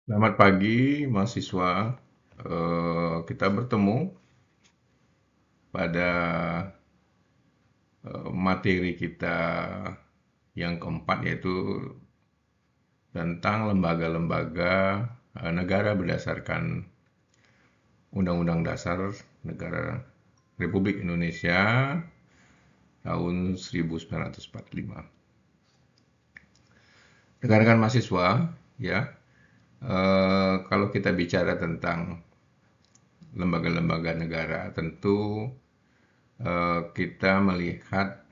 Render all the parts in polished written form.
Selamat pagi, mahasiswa. Kita bertemu pada materi kita yang keempat, yaitu tentang lembaga-lembaga negara berdasarkan Undang-Undang Dasar Negara Republik Indonesia tahun 1945. Rekan-rekan mahasiswa, ya, kalau kita bicara tentang lembaga-lembaga negara, tentu kita melihat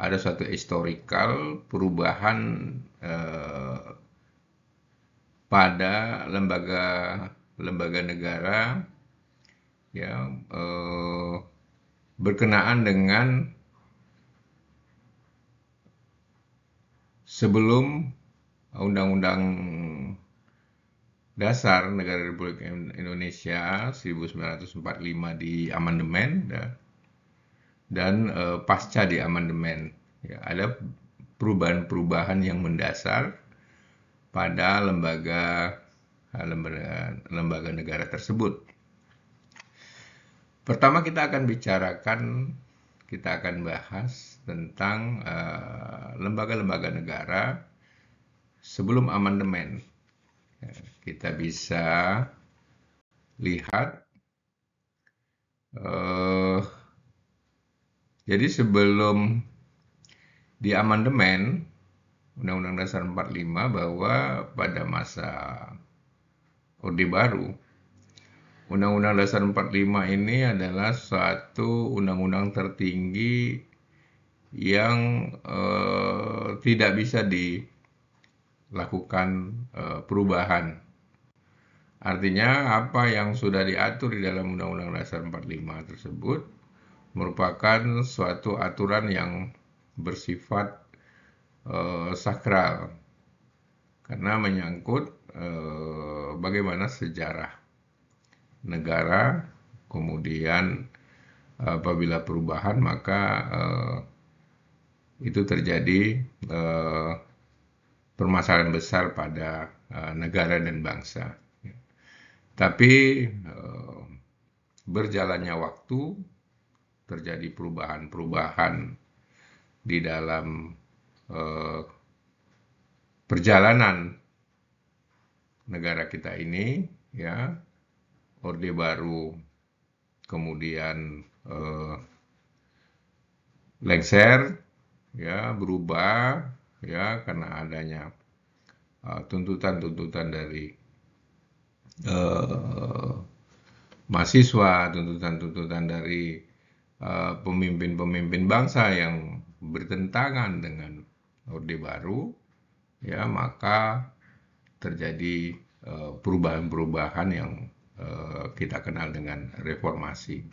ada suatu historical perubahan eh, pada lembaga negara, ya, berkenaan dengan sebelum Undang-Undang Dasar Negara Republik Indonesia 1945 di amandemen, ya, dan pasca di amandemen, ya, ada perubahan-perubahan yang mendasar pada lembaga negara tersebut. Pertama kita akan bahas tentang lembaga-lembaga negara sebelum amandemen. Kita bisa lihat, eh, jadi sebelum di amandemen Undang-Undang Dasar 45, bahwa pada masa Orde Baru, Undang-Undang Dasar 45 ini adalah suatu undang-undang tertinggi yang tidak bisa dilakukan perubahan. Artinya apa yang sudah diatur di dalam Undang-Undang Dasar 45 tersebut merupakan suatu aturan yang bersifat sakral, karena menyangkut bagaimana sejarah negara, kemudian apabila perubahan maka itu terjadi permasalahan besar pada negara dan bangsa. Tapi berjalannya waktu, terjadi perubahan-perubahan di dalam eh, perjalanan negara kita ini, ya. Orde Baru kemudian lengser, ya, berubah, ya, karena adanya tuntutan-tuntutan dari uh, mahasiswa, tuntutan-tuntutan dari pemimpin-pemimpin bangsa yang bertentangan dengan Orde Baru, ya, maka terjadi perubahan-perubahan yang kita kenal dengan reformasi.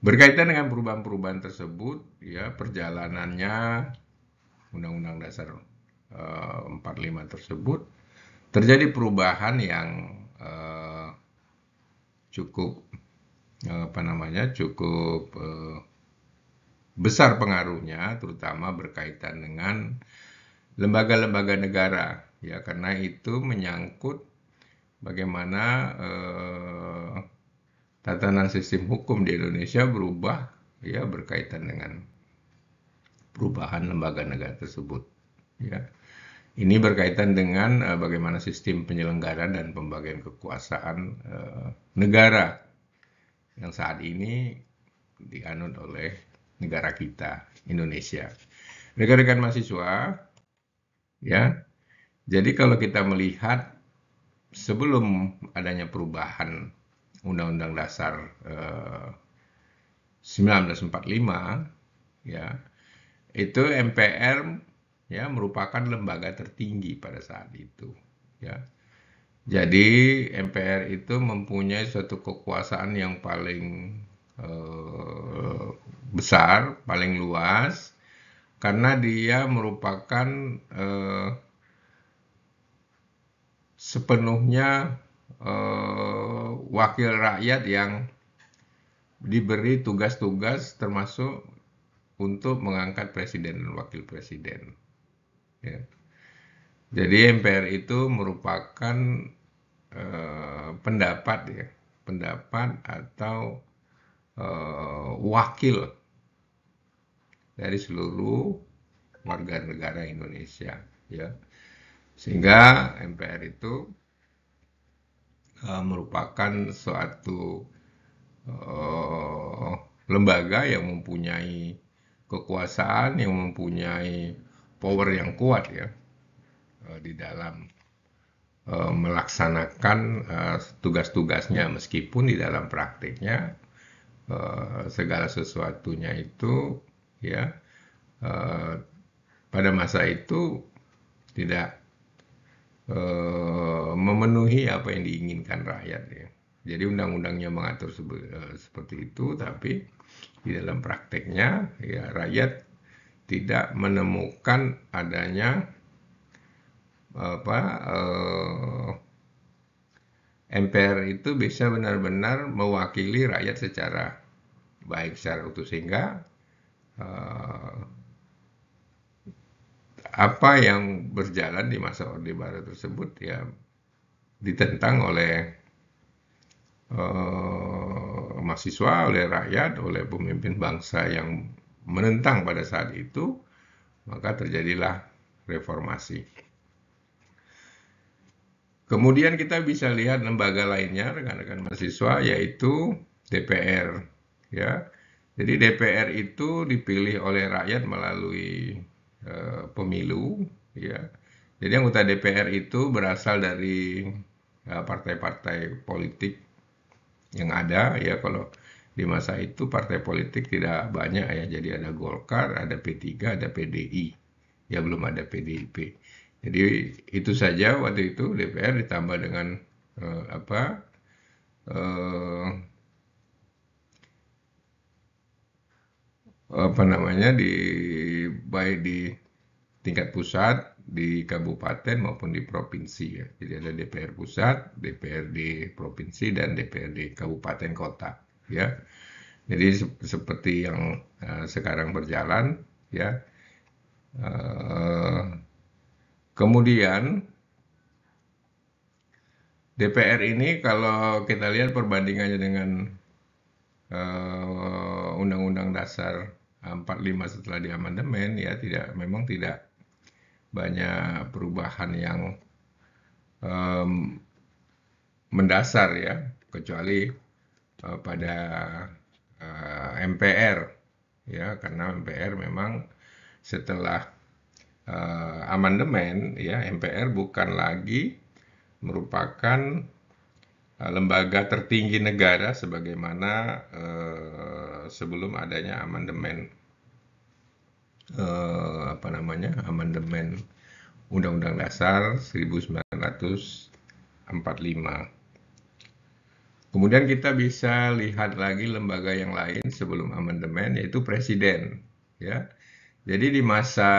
Berkaitan dengan perubahan-perubahan tersebut, ya, perjalanannya Undang-Undang Dasar 45 tersebut terjadi perubahan yang cukup cukup besar pengaruhnya, terutama berkaitan dengan lembaga-lembaga negara, ya, karena itu menyangkut bagaimana tatanan sistem hukum di Indonesia berubah, ya, berkaitan dengan perubahan lembaga negara tersebut, ya. Ini berkaitan dengan bagaimana sistem penyelenggaraan dan pembagian kekuasaan negara yang saat ini dianut oleh negara kita, Indonesia. Rekan-rekan mahasiswa, ya. Jadi kalau kita melihat sebelum adanya perubahan Undang-Undang Dasar 1945, ya, itu MPR, ya, merupakan lembaga tertinggi pada saat itu, ya. Jadi MPR itu mempunyai suatu kekuasaan yang paling eh, besar, paling luas, karena dia merupakan eh, sepenuhnya wakil rakyat yang diberi tugas-tugas termasuk untuk mengangkat presiden dan wakil presiden, ya. Jadi MPR itu merupakan pendapat ya, pendapat atau wakil dari seluruh warga negara Indonesia, ya. Sehingga MPR itu merupakan suatu eh, lembaga yang mempunyai kekuasaan, yang mempunyai power yang kuat ya, di dalam melaksanakan tugas-tugasnya, meskipun di dalam praktiknya segala sesuatunya itu ya eh, pada masa itu tidak memenuhi apa yang diinginkan rakyat ya. Jadi undang-undangnya mengatur seperti itu, tapi di dalam prakteknya ya rakyat tidak menemukan adanya apa MPR itu bisa benar-benar mewakili rakyat secara baik, secara utuh, sehingga eh, apa yang berjalan di masa Orde Baru tersebut ya ditentang oleh mahasiswa, oleh rakyat, oleh pemimpin bangsa yang menentang pada saat itu, maka terjadilah reformasi. Kemudian kita bisa lihat lembaga lainnya, rekan-rekan mahasiswa, yaitu DPR. Ya, jadi DPR itu dipilih oleh rakyat melalui pemilu. Ya, jadi anggota DPR itu berasal dari partai-partai politik yang ada. Ya, kalau di masa itu partai politik tidak banyak ya. Jadi ada Golkar, ada P3, ada PDI. Ya, belum ada PDIP. Jadi itu saja waktu itu DPR ditambah dengan apa apa namanya baik di tingkat pusat, di kabupaten maupun di provinsi ya. Jadi ada DPR pusat, DPRD provinsi, dan DPRD kabupaten kota ya. Jadi seperti yang sekarang berjalan ya. Uh, Kemudian DPR ini kalau kita lihat perbandingannya dengan Undang-Undang Dasar 45 setelah diamandemen ya memang tidak banyak perubahan yang um, mendasar ya, kecuali pada MPR ya, karena MPR memang setelah amandemen ya, MPR bukan lagi merupakan lembaga tertinggi negara sebagaimana sebelum adanya amandemen apa namanya, amandemen Undang-Undang Dasar 1945. Kemudian kita bisa lihat lagi lembaga yang lain sebelum amandemen, yaitu presiden ya. Jadi di masa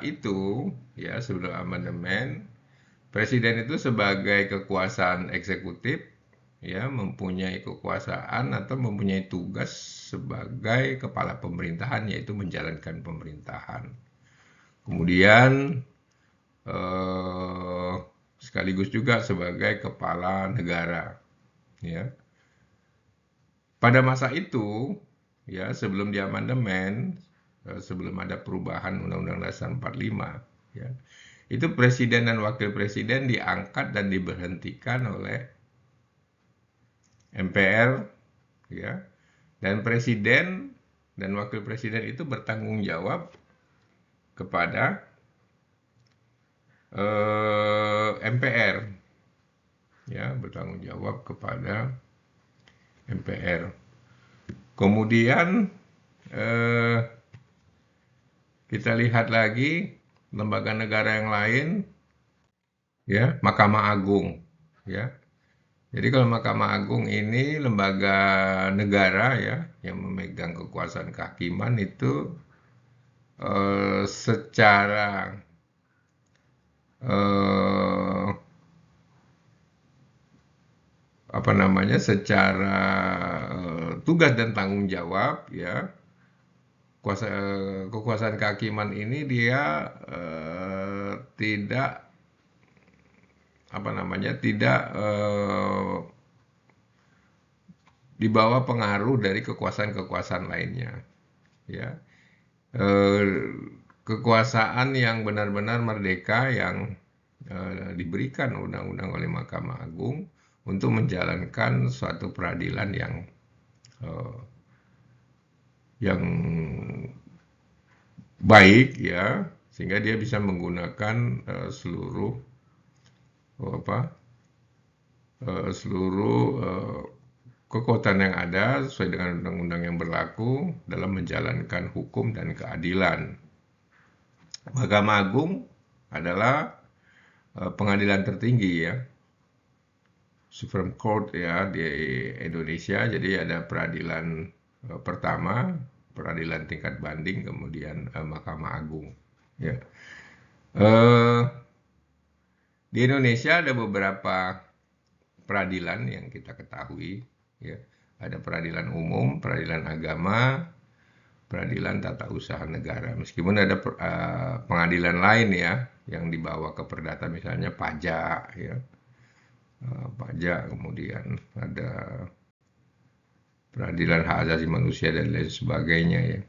itu ya, sebelum amandemen, presiden itu sebagai kekuasaan eksekutif ya, mempunyai kekuasaan atau mempunyai tugas sebagai kepala pemerintahan, yaitu menjalankan pemerintahan. Kemudian sekaligus juga sebagai kepala negara ya. Pada masa itu ya, sebelum diamandemen, sebelum ada perubahan Undang-Undang Dasar 45 ya, itu presiden dan wakil presiden diangkat dan diberhentikan oleh MPR ya, dan presiden dan wakil presiden itu bertanggung jawab kepada MPR ya, bertanggung jawab kepada MPR. Kemudian kita lihat lagi lembaga negara yang lain ya, Mahkamah Agung ya. Jadi kalau Mahkamah Agung ini lembaga negara ya, yang memegang kekuasaan kehakiman itu secara apa namanya, secara tugas dan tanggung jawab ya, kekuasaan kehakiman ini dia tidak apa namanya, tidak di bawah pengaruh dari kekuasaan-kekuasaan lainnya, ya. Eh, Kekuasaan yang benar-benar merdeka yang diberikan undang-undang oleh Mahkamah Agung untuk menjalankan suatu peradilan eh, yang baik, ya, sehingga dia bisa menggunakan seluruh apa seluruh kekuatan yang ada sesuai dengan undang-undang yang berlaku dalam menjalankan hukum dan keadilan. Mahkamah Agung adalah pengadilan tertinggi, ya, Supreme Court, ya, di Indonesia. Jadi ada peradilan pertama, peradilan tingkat banding, kemudian Mahkamah Agung, ya. Eh, di Indonesia ada beberapa peradilan yang kita ketahui, ya. Ada peradilan umum, peradilan agama, peradilan tata usaha negara. Meskipun ada pengadilan lain, ya, yang dibawa ke perdata, misalnya pajak, ya. Pajak, kemudian ada peradilan hak asasi manusia dan lain sebagainya, ya.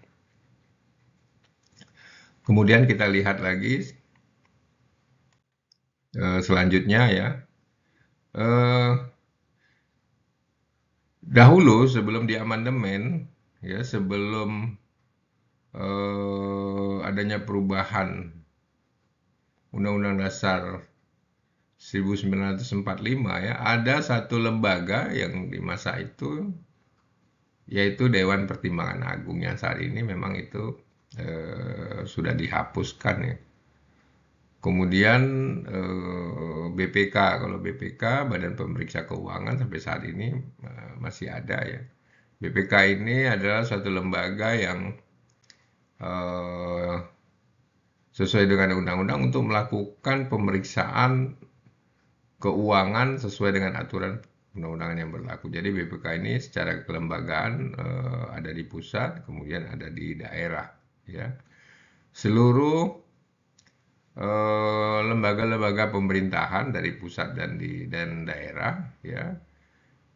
Kemudian kita lihat lagi selanjutnya, ya. Eh, Dahulu sebelum diamandemen, ya, sebelum adanya perubahan Undang-Undang Dasar 1945, ya, ada satu lembaga yang di masa itu, yaitu Dewan Pertimbangan Agung, yang saat ini memang itu sudah dihapuskan, ya. Kemudian BPK, kalau BPK, Badan Pemeriksa Keuangan, sampai saat ini masih ada, ya. BPK ini adalah suatu lembaga yang eh, sesuai dengan undang-undang untuk melakukan pemeriksaan keuangan sesuai dengan aturan undang-undangan yang berlaku. Jadi BPK ini secara kelembagaan ada di pusat, kemudian ada di daerah, ya. Seluruh lembaga-lembaga pemerintahan dari pusat dan daerah, ya,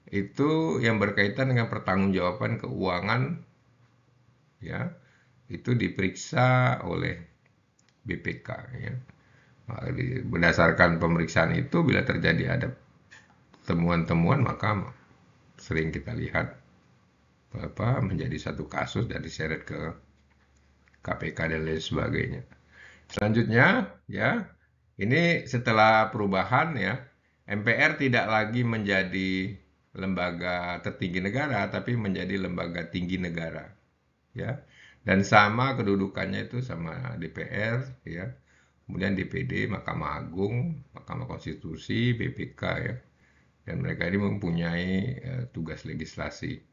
itu yang berkaitan dengan pertanggungjawaban keuangan, ya, itu diperiksa oleh BPK, ya. Berdasarkan pemeriksaan itu, bila terjadi ada temuan-temuan, maka sering kita lihat menjadi satu kasus dan diseret ke KPK dan lain sebagainya. Selanjutnya, ya, ini setelah perubahan, ya, MPR tidak lagi menjadi lembaga tertinggi negara, tapi menjadi lembaga tinggi negara, ya. Dan sama kedudukannya itu sama DPR, ya. Kemudian DPD, Mahkamah Agung, Mahkamah Konstitusi, BPK, ya. Dan mereka ini mempunyai tugas legislasi.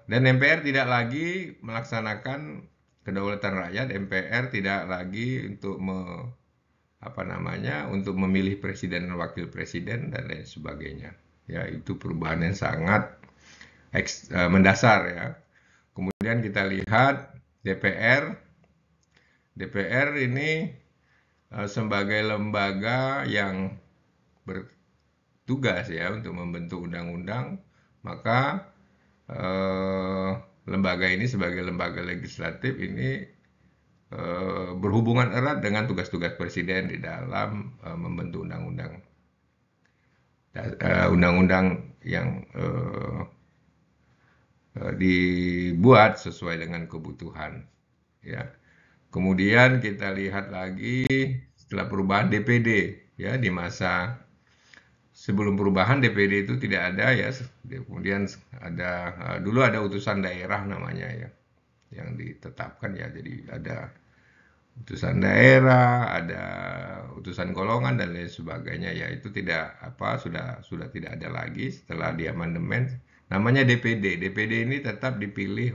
Dan MPR tidak lagi melaksanakan kedaulatan rakyat. MPR tidak lagi untuk untuk memilih presiden dan wakil presiden dan lain sebagainya. Ya, itu perubahan yang sangat mendasar, ya. Kemudian kita lihat DPR. DPR ini sebagai lembaga yang bertugas, ya, untuk membentuk undang-undang, maka lembaga ini sebagai lembaga legislatif ini berhubungan erat dengan tugas-tugas presiden di dalam membentuk undang-undang yang dibuat sesuai dengan kebutuhan, ya. Kemudian kita lihat lagi setelah perubahan DPD, ya, di masa sebelum perubahan DPD itu tidak ada, ya. Kemudian ada dulu ada utusan daerah namanya, ya, yang ditetapkan, ya. Jadi ada utusan daerah, ada utusan golongan dan lain sebagainya, ya. Itu sudah tidak ada lagi setelah diamandemen. Namanya DPD. DPD ini tetap dipilih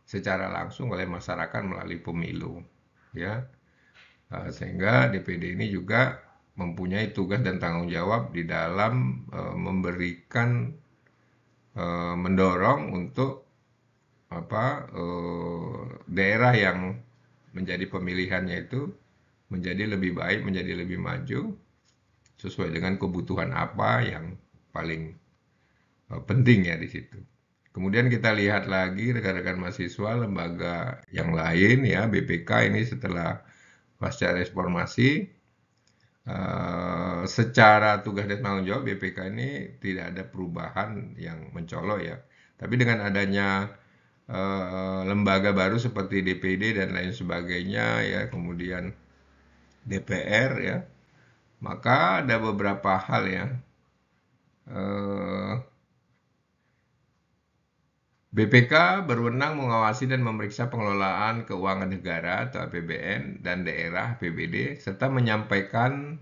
secara langsung oleh masyarakat melalui pemilu, ya. Sehingga DPD ini juga mempunyai tugas dan tanggung jawab di dalam mendorong untuk daerah yang menjadi pemilihannya itu menjadi lebih baik, menjadi lebih maju sesuai dengan kebutuhan apa yang paling penting ya di situ. Kemudian kita lihat lagi rekan-rekan mahasiswa lembaga yang lain ya, BPK ini setelah pasca reformasi, secara tugas dan tanggung jawab BPK ini tidak ada perubahan yang mencolok ya. Tapi dengan adanya lembaga baru seperti DPD dan lain sebagainya ya, kemudian DPR ya, maka ada beberapa hal ya. BPK berwenang mengawasi dan memeriksa pengelolaan keuangan negara atau APBN dan daerah APBD serta menyampaikan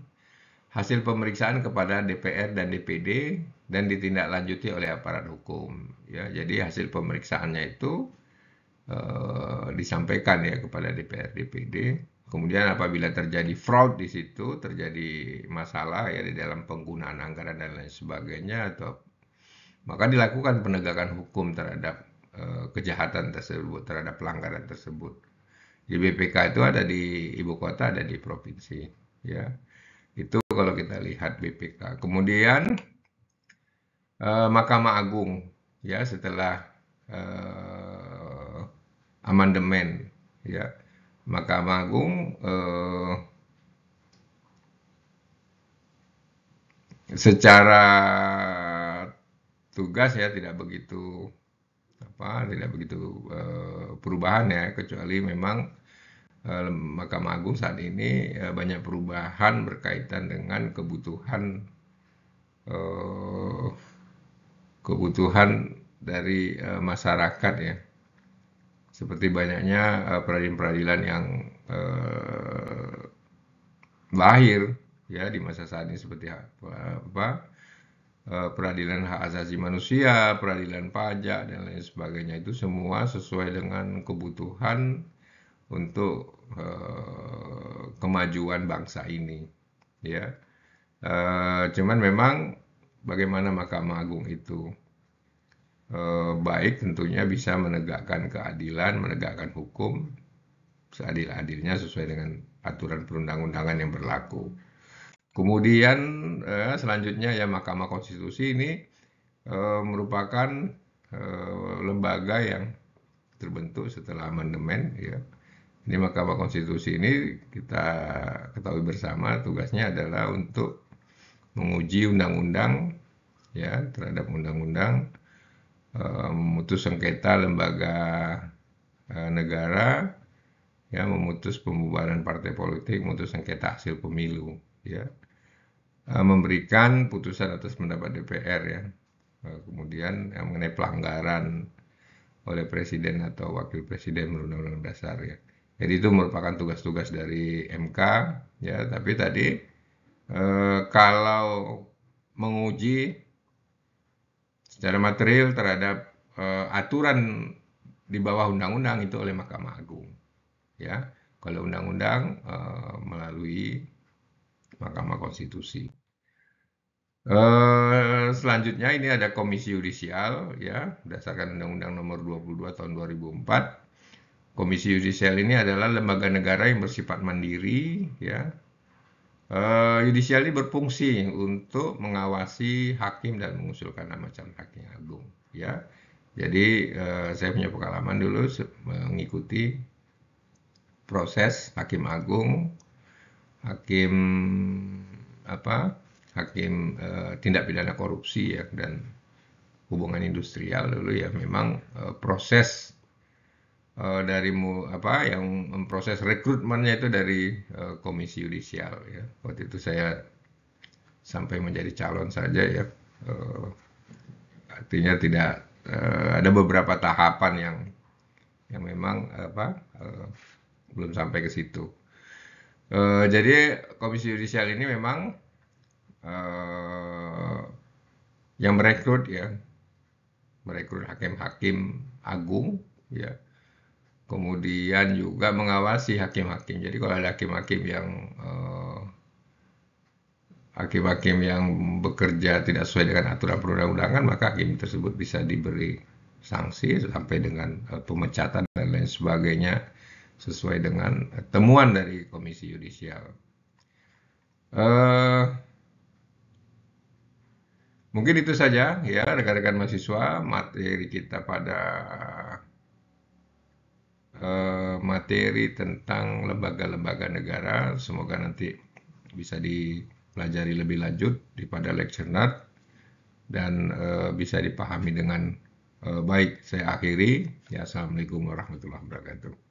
hasil pemeriksaan kepada DPR dan DPD dan ditindaklanjuti oleh aparat hukum. Ya, jadi hasil pemeriksaannya itu disampaikan ya kepada DPR, DPD. Kemudian apabila terjadi fraud di situ, terjadi masalah ya di dalam penggunaan anggaran dan lain sebagainya, atau maka dilakukan penegakan hukum terhadap kejahatan tersebut, terhadap pelanggaran tersebut. Di BPK itu ada di ibu kota, ada di provinsi. Ya, itu kalau kita lihat BPK. Kemudian Mahkamah Agung, ya setelah amandemen, ya Mahkamah Agung secara tugas ya tidak begitu perubahan ya, kecuali memang Mahkamah Agung saat ini banyak perubahan berkaitan dengan kebutuhan dari masyarakat ya, seperti banyaknya peradilan-peradilan yang lahir ya di masa saat ini, seperti peradilan hak asasi manusia, peradilan pajak dan lain sebagainya, itu semua sesuai dengan kebutuhan untuk kemajuan bangsa ini ya. Cuman memang bagaimana Mahkamah Agung itu baik, tentunya bisa menegakkan keadilan, menegakkan hukum seadil-adilnya sesuai dengan aturan perundang-undangan yang berlaku. Kemudian selanjutnya ya Mahkamah Konstitusi ini merupakan lembaga yang terbentuk setelah amandemen ya. Ini Mahkamah Konstitusi ini kita ketahui bersama tugasnya adalah untuk menguji undang-undang ya, terhadap undang-undang, memutus sengketa lembaga negara, ya, memutus pembubaran partai politik, memutus sengketa hasil pemilu, ya, memberikan putusan atas pendapat DPR ya, kemudian yang mengenai pelanggaran oleh presiden atau wakil presiden menurut Undang-Undang Dasar ya. Jadi itu merupakan tugas-tugas dari MK ya. Tapi tadi kalau menguji secara material terhadap aturan di bawah undang-undang itu oleh Mahkamah Agung ya. Kalau undang-undang melalui Mahkamah Konstitusi. Selanjutnya ini ada Komisi Yudisial ya, berdasarkan Undang-Undang Nomor 22 Tahun 2004. Komisi Yudisial ini adalah lembaga negara yang bersifat mandiri ya. Yudisial ini berfungsi untuk mengawasi hakim dan mengusulkan nama calon hakim agung ya. Jadi saya punya pengalaman dulu mengikuti proses hakim agung, hakim tindak pidana korupsi ya, dan hubungan industrial dulu ya. Memang proses dari yang memproses rekrutmennya itu dari Komisi Yudisial ya. Waktu itu saya sampai menjadi calon saja ya. Artinya tidak ada beberapa tahapan yang memang belum sampai ke situ. Jadi Komisi Yudisial ini memang yang merekrut hakim-hakim agung ya. Kemudian juga mengawasi hakim-hakim. Jadi kalau ada hakim-hakim yang bekerja tidak sesuai dengan aturan perundang-undangan, maka hakim tersebut bisa diberi sanksi sampai dengan pemecatan dan lain sebagainya. sesuai dengan temuan dari Komisi Yudisial. Eh, Mungkin itu saja ya rekan-rekan mahasiswa materi kita pada materi tentang lembaga-lembaga negara. Semoga nanti bisa dipelajari lebih lanjut di pada lecture note dan bisa dipahami dengan baik. Saya akhiri. Ya, Assalamualaikum warahmatullahi wabarakatuh.